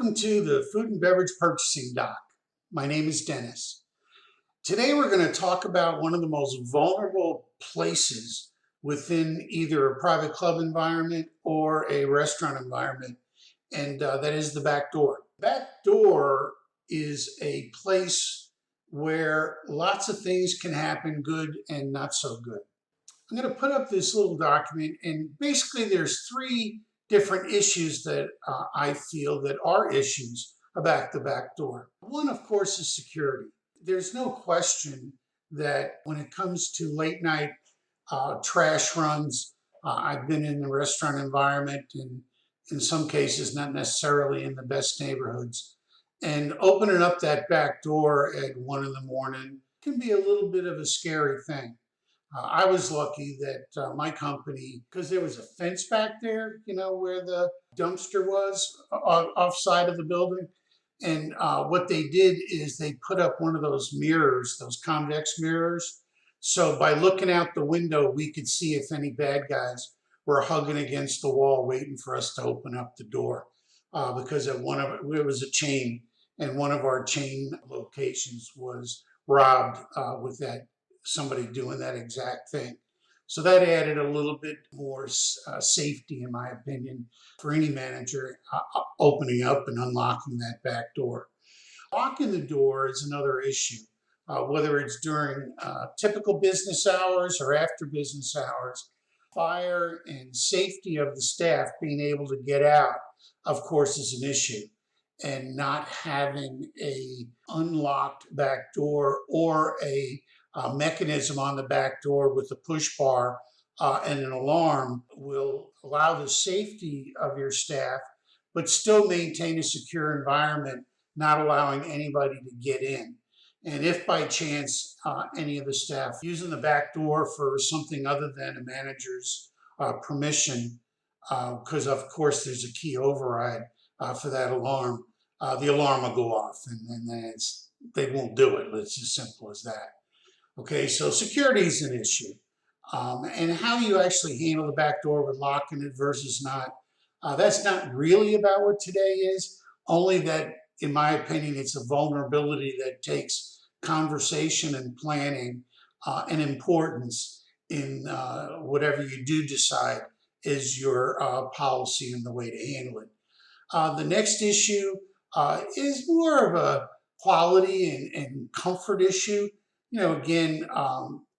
Welcome to the Food and Beverage Purchasing Doc. My name is Dennis. Today we're going to talk about one of the most vulnerable places within either a private club environment or a restaurant environment, and that is the back door. Back door is a place where lots of things can happen, good and not so good. I'm going to put up this little document, and basically there's three different issues that I feel that are issues about the back door. One, of course, is security. There's no question that when it comes to late night trash runs, I've been in the restaurant environment and in some cases not necessarily in the best neighborhoods. And opening up that back door at 1 in the morning can be a little bit of a scary thing. I was lucky that my company, because there was a fence back there, where the dumpster was offside of the building. And what they did is they put up one of those mirrors, those convex mirrors. So by looking out the window, we could see if any bad guys were hugging against the wall waiting for us to open up the door. Because it was a chain, and one of our chain locations was robbed with that. Somebody doing that exact thing. So that added a little bit more safety, in my opinion, for any manager opening up and unlocking that back door. Locking the door is another issue, whether it's during typical business hours or after business hours. Fire and safety of the staff being able to get out, of course, is an issue. And not having a unlocked back door or a mechanism on the back door with a push bar and an alarm will allow the safety of your staff, but still maintain a secure environment, not allowing anybody to get in. And if by chance any of the staff using the back door for something other than a manager's permission, because of course there's a key override for that alarm, the alarm will go off, and then they won't do it. It's as simple as that. Okay, so security is an issue. And how you actually handle the back door with locking it versus not, that's not really about what today is, only that, in my opinion, it's a vulnerability that takes conversation and planning and importance in whatever you do decide is your policy and the way to handle it. The next issue is more of a quality and comfort issue. Again,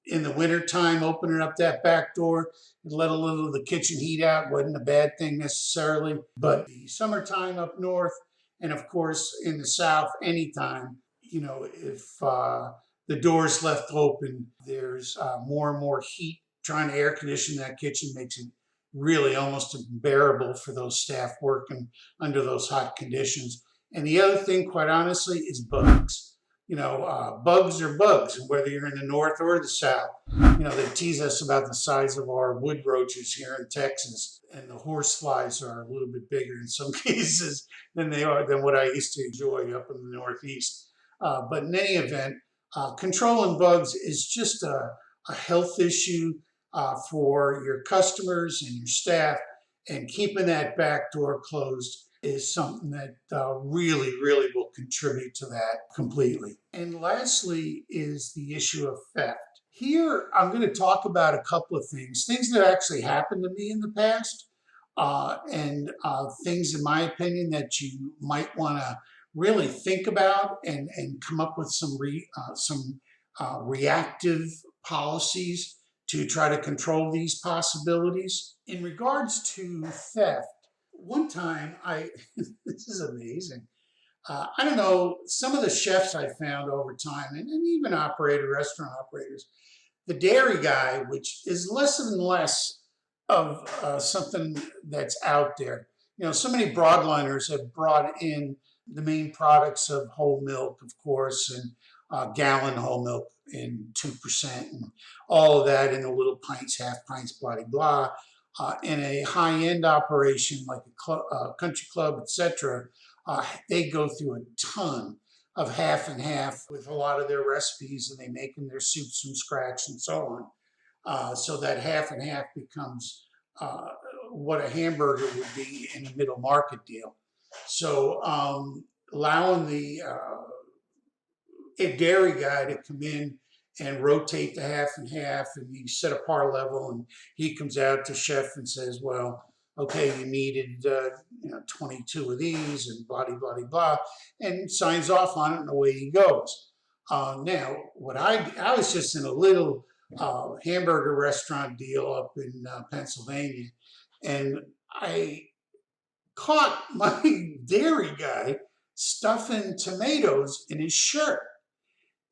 in the wintertime, opening up that back door and let a little of the kitchen heat out wasn't a bad thing necessarily. But the summertime up north, and of course in the south, anytime, if the door's left open, there's more and more heat. Trying to air condition that kitchen makes it really almost unbearable for those staff working under those hot conditions. And the other thing, quite honestly, is bugs. Bugs are bugs, and whether you're in the north or the south. They tease us about the size of our wood roaches here in Texas, and the horse flies are a little bit bigger in some cases than what I used to enjoy up in the Northeast. But in any event, controlling bugs is just a health issue for your customers and your staff, and keeping that back door closed is something that really will contribute to that completely. And lastly is the issue of theft. Here, I'm going to talk about a couple of things that actually happened to me in the past, and things, in my opinion, that you might want to really think about and come up with some reactive policies to try to control these possibilities. In regards to theft, one time this is amazing. I don't know, some of the chefs I found over time, and even restaurant operators, the dairy guy, which is less and less of something that's out there. So many broadliners have brought in the main products of whole milk, of course, and gallon whole milk in 2%, and all of that in the little pints, half pints, blah, blah. In a high-end operation like a country club, etc., they go through a ton of half and half with a lot of their recipes, and they make their soups from scratch and so on. So that half and half becomes what a hamburger would be in a middle market deal. So allowing the a dairy guy to come in and rotate the half and half, and you set a par level, and he comes out to chef and says, well, okay, you needed 22 of these, and blah, blah, blah, blah, and signs off on it, and away he goes. Now, what I was just in a little hamburger restaurant deal up in Pennsylvania, and I caught my dairy guy stuffing tomatoes in his shirt.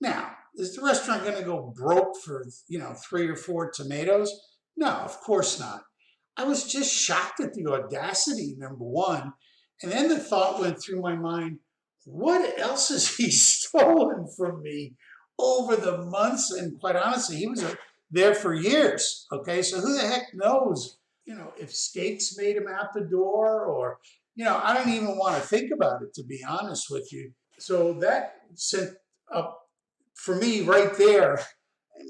Now, is the restaurant going to go broke for, 3 or 4 tomatoes? No, of course not. I was just shocked at the audacity, number one. And then the thought went through my mind, what else has he stolen from me over the months? And quite honestly, he was there for years. Okay, so who the heck knows, if steaks made him out the door, or, I don't even want to think about it, to be honest with you. So that sent up, for me right there,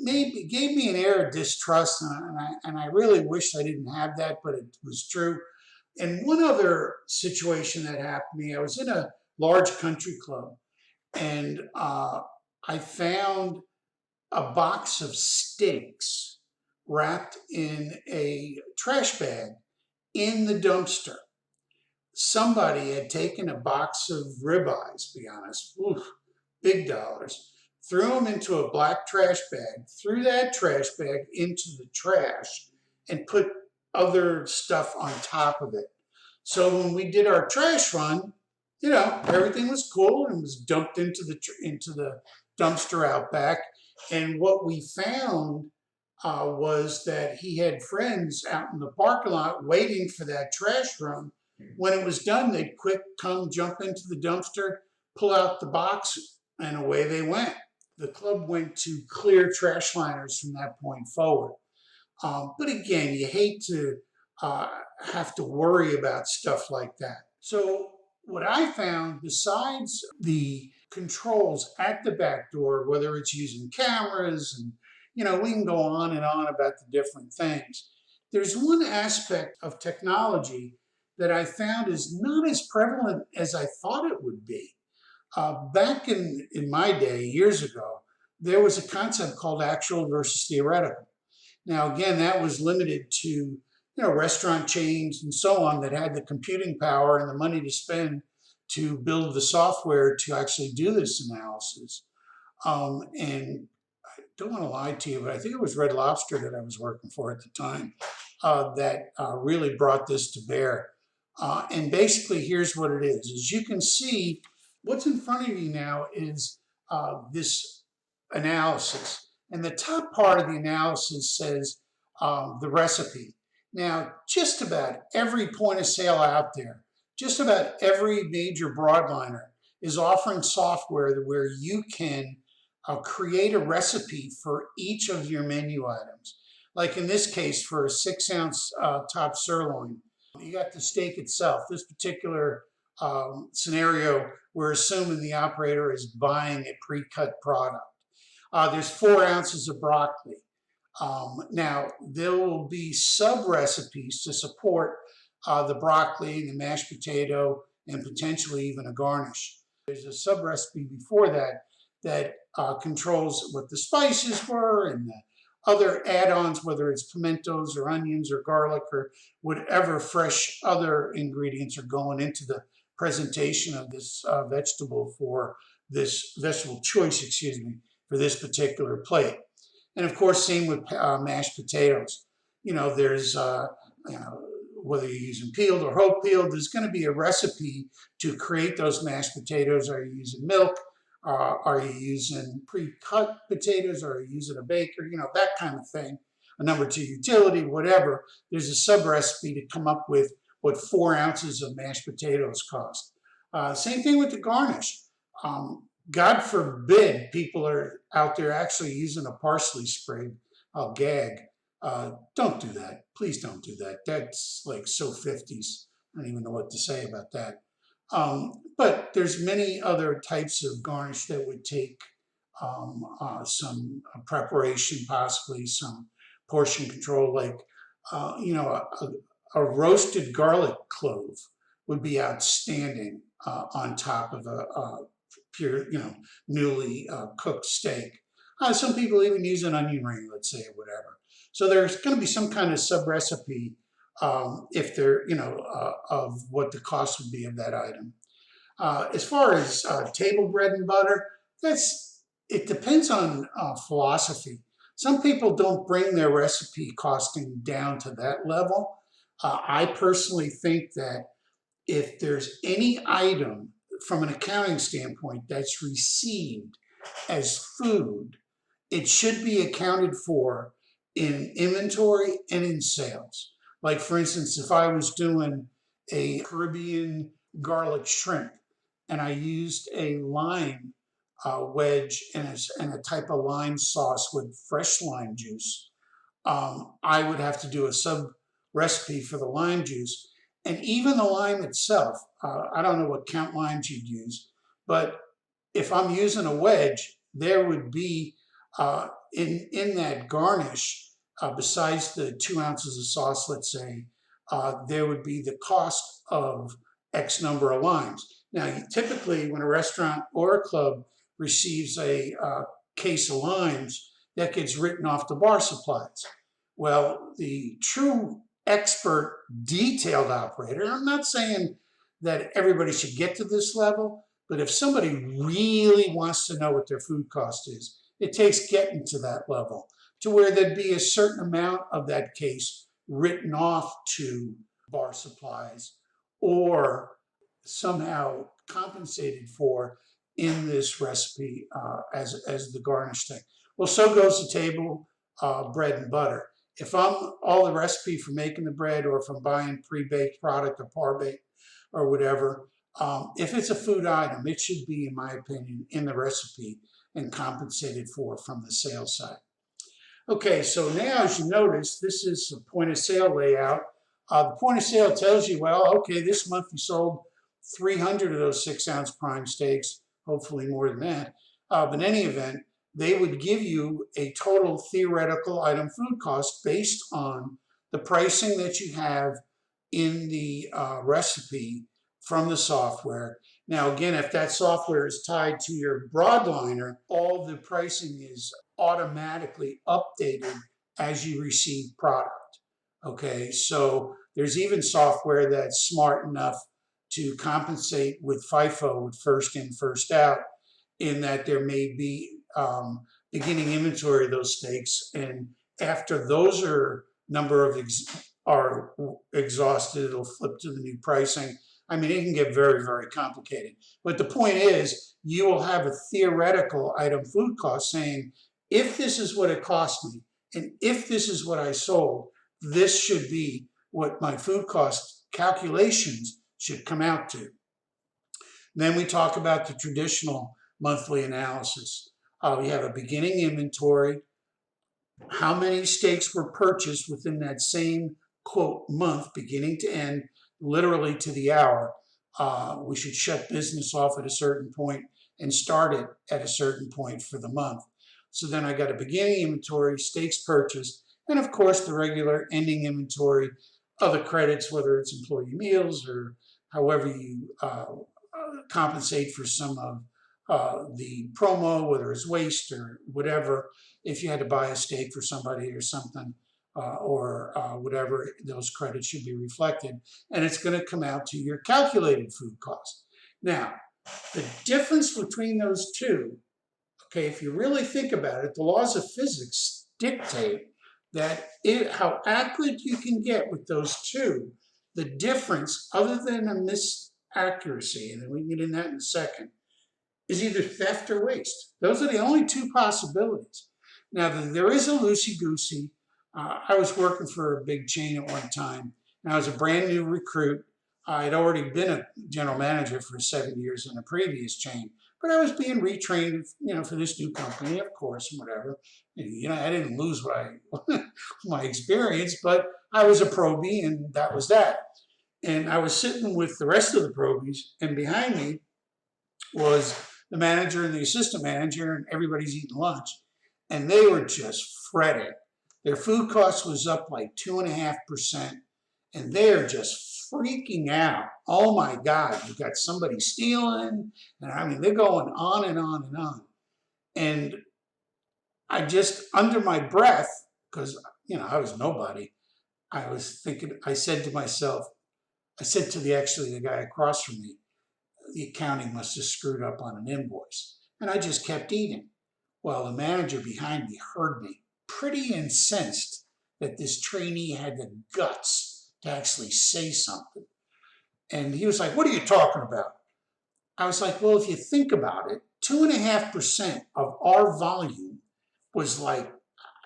maybe gave me an air of distrust, and I really wish I didn't have that, but it was true. And one other situation that happened to me, I was in a large country club, and I found a box of steaks wrapped in a trash bag in the dumpster. Somebody had taken a box of ribeyes, to be honest, oof, big dollars, threw them into a black trash bag, threw that trash bag into the trash, and put other stuff on top of it. So when we did our trash run, everything was cool and was dumped into the dumpster out back. And what we found was that he had friends out in the parking lot waiting for that trash run. When it was done, they'd quick come jump into the dumpster, pull out the box, and away they went. The club went to clear trash liners from that point forward. But again, you hate to have to worry about stuff like that. So what I found, besides the controls at the back door, whether it's using cameras, and we can go on and on about the different things, there's one aspect of technology that I found is not as prevalent as I thought it would be. Back in my day, years ago, there was a concept called actual versus theoretical. Now, again, that was limited to restaurant chains and so on that had the computing power and the money to spend to build the software to actually do this analysis. And I don't want to lie to you, but I think it was Red Lobster that I was working for at the time that really brought this to bear. And basically, here's what it is. As you can see, what's in front of you now is this analysis. And the top part of the analysis says the recipe. Now, just about every point of sale out there, just about every major broadliner is offering software where you can create a recipe for each of your menu items. Like in this case, for a 6-ounce top sirloin, you got the steak itself. This particular scenario, we're assuming the operator is buying a pre-cut product. There's 4 ounces of broccoli. Now, there will be sub-recipes to support the broccoli, the mashed potato, and potentially even a garnish. There's a sub-recipe before that controls what the spices were and the other add-ons, whether it's pimentos or onions or garlic or whatever fresh other ingredients are going into the presentation of this vegetable choice, for this particular plate. And of course, same with mashed potatoes. There's, whether you're using peeled or whole peeled, there's going to be a recipe to create those mashed potatoes. Are you using milk? Are you using pre-cut potatoes? Are you using a baker? That kind of thing. A number 2 utility, whatever. There's a sub-recipe to come up with what 4 ounces of mashed potatoes cost. Same thing with the garnish. God forbid people are out there actually using a parsley sprig. I'll gag. Don't do that. Please don't do that. That's like so 50s. I don't even know what to say about that. But there's many other types of garnish that would take some preparation, possibly some portion control, like a roasted garlic clove would be outstanding on top of a pure, newly cooked steak. Some people even use an onion ring, let's say, or whatever. So there's going to be some kind of sub recipe if there, of what the cost would be of that item. As far as table bread and butter, it depends on philosophy. Some people don't bring their recipe costing down to that level. I personally think that if there's any item from an accounting standpoint that's received as food, it should be accounted for in inventory and in sales. Like, for instance, if I was doing a Caribbean garlic shrimp and I used a lime wedge and a type of lime sauce with fresh lime juice, I would have to do a sub recipe for the lime juice. And even the lime itself, I don't know what count limes you'd use, but if I'm using a wedge, there would be in that garnish, besides the 2 ounces of sauce, let's say, there would be the cost of X number of limes. Now, typically when a restaurant or a club receives a case of limes, that gets written off the bar supplies. Well, the true expert detailed operator, I'm not saying that everybody should get to this level, but if somebody really wants to know what their food cost is, it takes getting to that level to where there'd be a certain amount of that case written off to bar supplies or somehow compensated for in this recipe as the garnish thing. Well, so goes the table bread and butter. If I'm all the recipe for making the bread, or if I'm buying pre-baked product or par-baked or whatever, if it's a food item, it should be, in my opinion, in the recipe and compensated for from the sales side. Okay, so now as you notice, this is a point of sale layout. The point of sale tells you, well, okay, this month you sold 300 of those 6-ounce prime steaks, hopefully more than that. But in any event, they would give you a total theoretical item food cost based on the pricing that you have in the recipe from the software. Now, again, if that software is tied to your broadliner, all the pricing is automatically updated as you receive product. Okay, so there's even software that's smart enough to compensate with FIFO, with first in, first out, in that there may be beginning inventory of those steaks, and after those are exhausted, it'll flip to the new pricing. I mean, it can get very, very complicated. But the point is, you will have a theoretical item food cost saying, if this is what it cost me, and if this is what I sold, this should be what my food cost calculations should come out to. Then we talk about the traditional monthly analysis. We have a beginning inventory, how many steaks were purchased within that same, quote, month, beginning to end, literally to the hour. We should shut business off at a certain point and start it at a certain point for the month. So then I got a beginning inventory, steaks purchased, and of course the regular ending inventory, other credits, whether it's employee meals or however you compensate for some of the promo, whether it's waste or whatever. If you had to buy a steak for somebody or something, or whatever, those credits should be reflected, and it's going to come out to your calculated food cost. Now, the difference between those two, okay, if you really think about it, the laws of physics dictate that how accurate you can get with those two, the difference, other than a misaccuracy, and we can get in that in a second, is either theft or waste. Those are the only two possibilities. Now, there is a loosey-goosey. I was working for a big chain at one time, and I was a brand new recruit. I had already been a general manager for 7 years in a previous chain, but I was being retrained, for this new company, of course, and whatever. I didn't lose my experience, but I was a probie, and that was that. And I was sitting with the rest of the probies, and behind me was the manager and the assistant manager, and everybody's eating lunch, and they were just fretting. Their food cost was up like 2.5%, and they're just freaking out. Oh my God, you got somebody stealing. And I mean, they're going on and on and on. And I just, under my breath, because, I was nobody, I was thinking, I said to myself, I said to the guy across from me, the accounting must have screwed up on an invoice. And I just kept eating. Well, the manager behind me heard me, pretty incensed that this trainee had the guts to actually say something. And he was like, "What are you talking about?" I was like, "Well, if you think about it, 2.5% of our volume was like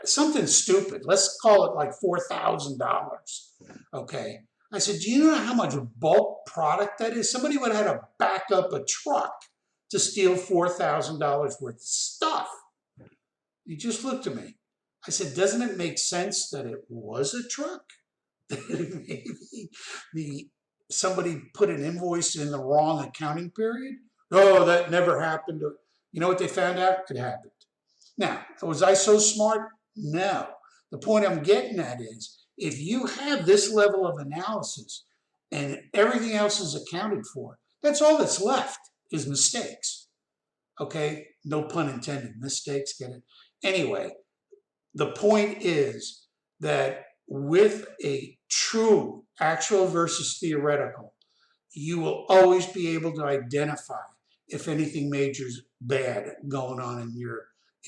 something stupid. Let's call it like $4,000. Okay." I said, "Do you know how much bulk product that is? Somebody would have had to back up a truck to steal $4,000 worth of stuff." He just looked at me. I said, "Doesn't it make sense that it was a truck? Maybe somebody put an invoice in the wrong accounting period?" "Oh, that never happened." You know what they found out? It happened. Now, was I so smart? No. The point I'm getting at is, if you have this level of analysis and everything else is accounted for, that's all that's left is mistakes. Okay? No pun intended. Mistakes, get it? Anyway, the point is that with a true actual versus theoretical, you will always be able to identify if anything major is bad going on in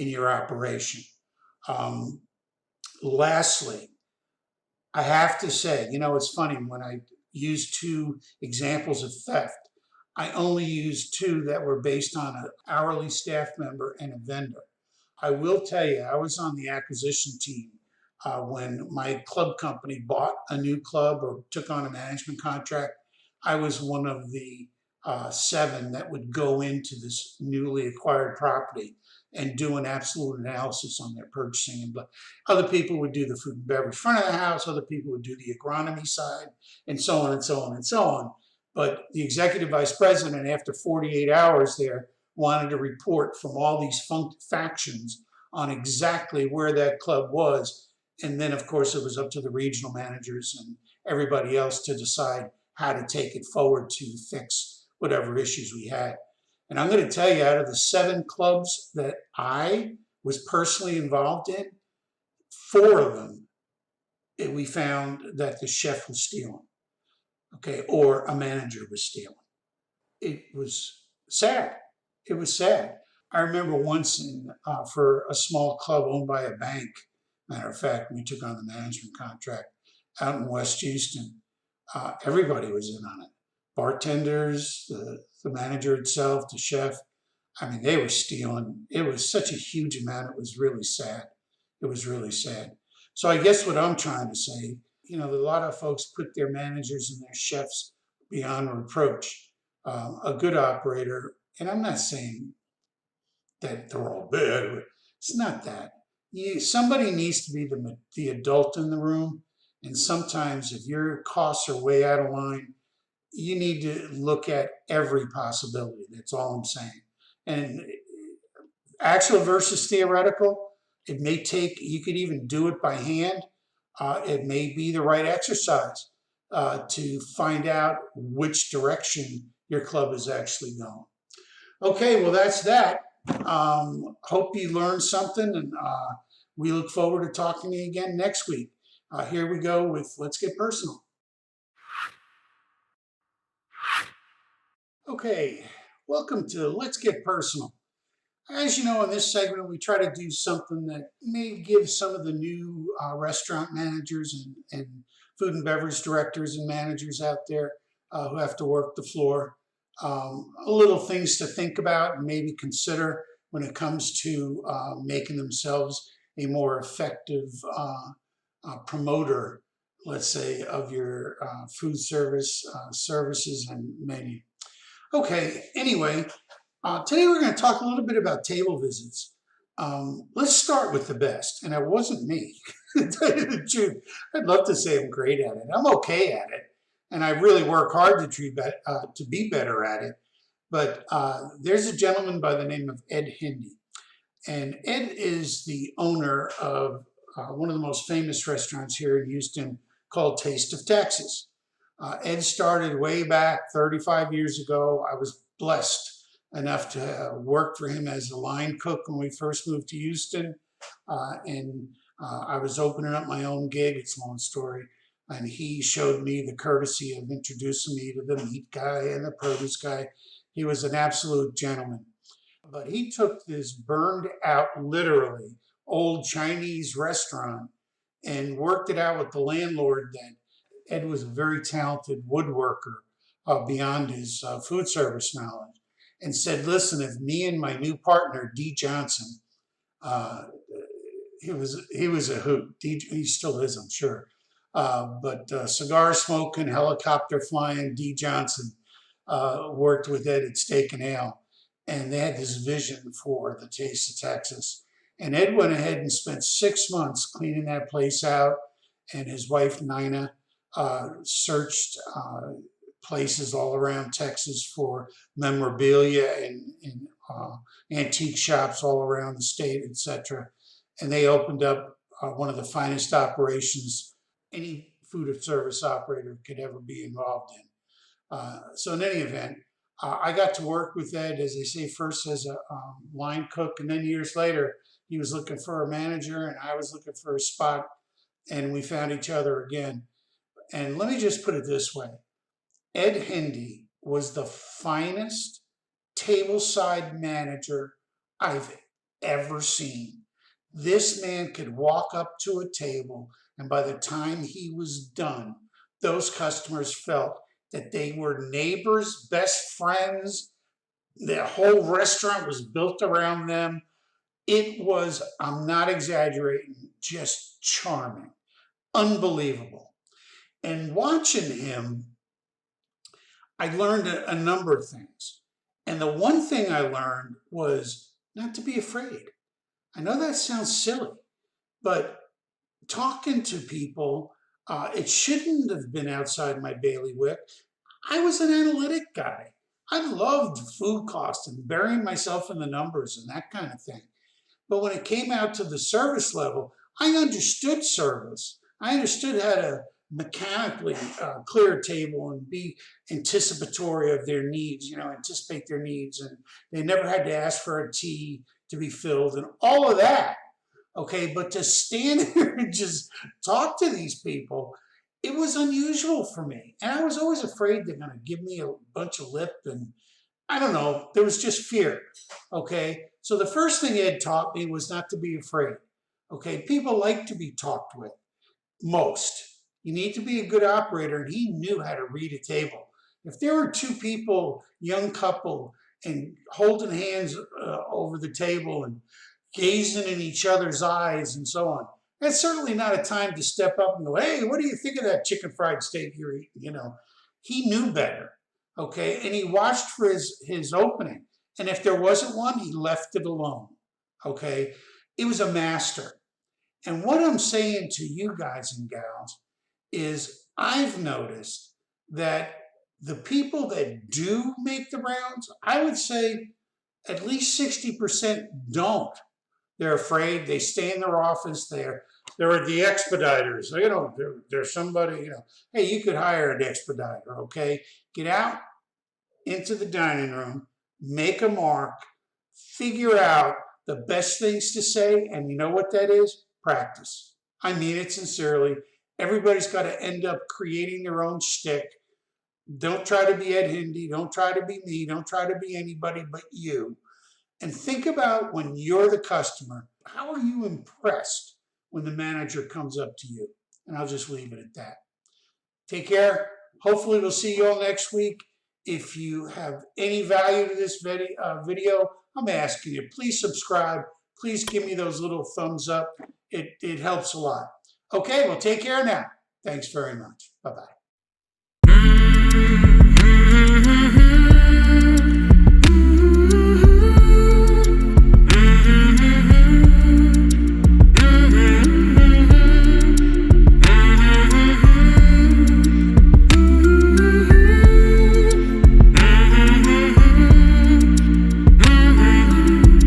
your operation. Lastly, I have to say, it's funny, when I use two examples of theft, I only use two that were based on an hourly staff member and a vendor. I will tell you, I was on the acquisition team when my club company bought a new club or took on a management contract. I was one of the 7 that would go into this newly acquired property and do an absolute analysis on their purchasing. And other people would do the food and beverage front of the house, other people would do the agronomy side, and so on and so on and so on. But the executive vice president, after 48 hours there, wanted to report from all these factions on exactly where that club was. And then, of course, it was up to the regional managers and everybody else to decide how to take it forward to fix whatever issues we had. And I'm going to tell you, out of the 7 clubs that I was personally involved in, 4 of them, we found that the chef was stealing, okay, or a manager was stealing. It was sad. It was sad. I remember once for a small club owned by a bank, matter of fact, we took on the management contract out in West Houston. Everybody was in on it. Bartenders, the manager itself, the chef. I mean, they were stealing. It was such a huge amount. It was really sad. It was really sad. So I guess what I'm trying to say, a lot of folks put their managers and their chefs beyond reproach. A good operator, and I'm not saying that they're all bad. It's not that. Somebody needs to be the adult in the room. And sometimes if your costs are way out of line, you need to look at every possibility. That's all I'm saying. And actual versus theoretical, it may take, you could even do it by hand. It may be the right exercise to find out which direction your club is actually going. Okay, well, that's that. Hope you learned something, and we look forward to talking to you again next week. Here we go with Let's Get Personal. Okay, welcome to Let's Get Personal. As you know, in this segment, we try to do something that may give some of the new restaurant managers and food and beverage directors and managers out there who have to work the floor little things to think about and maybe consider when it comes to making themselves a more effective promoter, let's say, of your food services and menu. Okay, anyway, today we're going to talk a little bit about table visits. Let's start with the best, and it wasn't me. To tell you the truth, I'd love to say I'm great at it. I'm okay at it, and I really work hard to be better at it. But there's a gentleman by the name of Ed Hindy, and Ed is the owner of one of the most famous restaurants here in Houston called Taste of Texas. Ed started way back 35 years ago. I was blessed enough to work for him as a line cook when we first moved to Houston. And I was opening up my own gig. It's a long story. And he showed me the courtesy of introducing me to the meat guy and the produce guy. He was an absolute gentleman. But he took this burned out, literally, old Chinese restaurant and worked it out with the landlord. That Ed was a very talented woodworker beyond his food service knowledge, and said, listen, if me and my new partner, D. Johnson, uh, he was a hoot. He still is, I'm sure. But cigar smoking, helicopter flying, D. Johnson worked with Ed at Steak and Ale, and they had this vision for the Taste of Texas. And Ed went ahead and spent 6 months cleaning that place out, and his wife Nina searched places all around Texas for memorabilia and antique shops all around the state, etc. And they opened up one of the finest operations any food service operator could ever be involved in. So in any event, I got to work with Ed, as they say, first as a line cook, and then years later, he was looking for a manager and I was looking for a spot, and we found each other again. And let me just put it this way. Ed Hindy was the finest tableside manager I've ever seen. This man could walk up to a table, and by the time he was done, those customers felt that they were neighbors, best friends. The whole restaurant was built around them. It was, I'm not exaggerating, just charming, unbelievable. And watching him, I learned a number of things. And the one thing I learned was not to be afraid. I know that sounds silly, but talking to people, it shouldn't have been outside my bailiwick. I was an analytic guy. I loved food costs and burying myself in the numbers and that kind of thing. But when it came out to the service level, I understood service. I understood how to mechanically clear a table and be anticipatory of their needs, anticipate their needs. And they never had to ask for a tea to be filled and all of that. Okay, but to stand here and just talk to these people, it was unusual for me. And I was always afraid they're going to give me a bunch of lip, and I don't know, there was just fear. Okay, so the first thing Ed taught me was not to be afraid. Okay, people like to be talked with, most. You need to be a good operator, and he knew how to read a table. If there were two people, young couple, and holding hands over the table and gazing in each other's eyes and so on, that's certainly not a time to step up and go, hey, what do you think of that chicken fried steak you're eating? He knew better, okay? And he watched for his opening. And if there wasn't one, he left it alone, okay? It was a master. And what I'm saying to you guys and gals is I've noticed that the people that do make the rounds, I would say at least 60% don't. They're afraid. They stay in their office. They're the expediters. There's somebody, hey, you could hire an expediter, okay? Get out into the dining room, make a mark, figure out the best things to say, and you know what that is? Practice. I mean it sincerely. Everybody's got to end up creating their own shtick. Don't try to be Ed Hindy. Don't try to be me. Don't try to be anybody but you. And think about when you're the customer, how are you impressed when the manager comes up to you? And I'll just leave it at that. Take care. Hopefully we'll see you all next week. If you have any value to this video, I'm asking you, please subscribe. Please give me those little thumbs up. It helps a lot. Okay, well, take care now. Thanks very much. Bye-bye.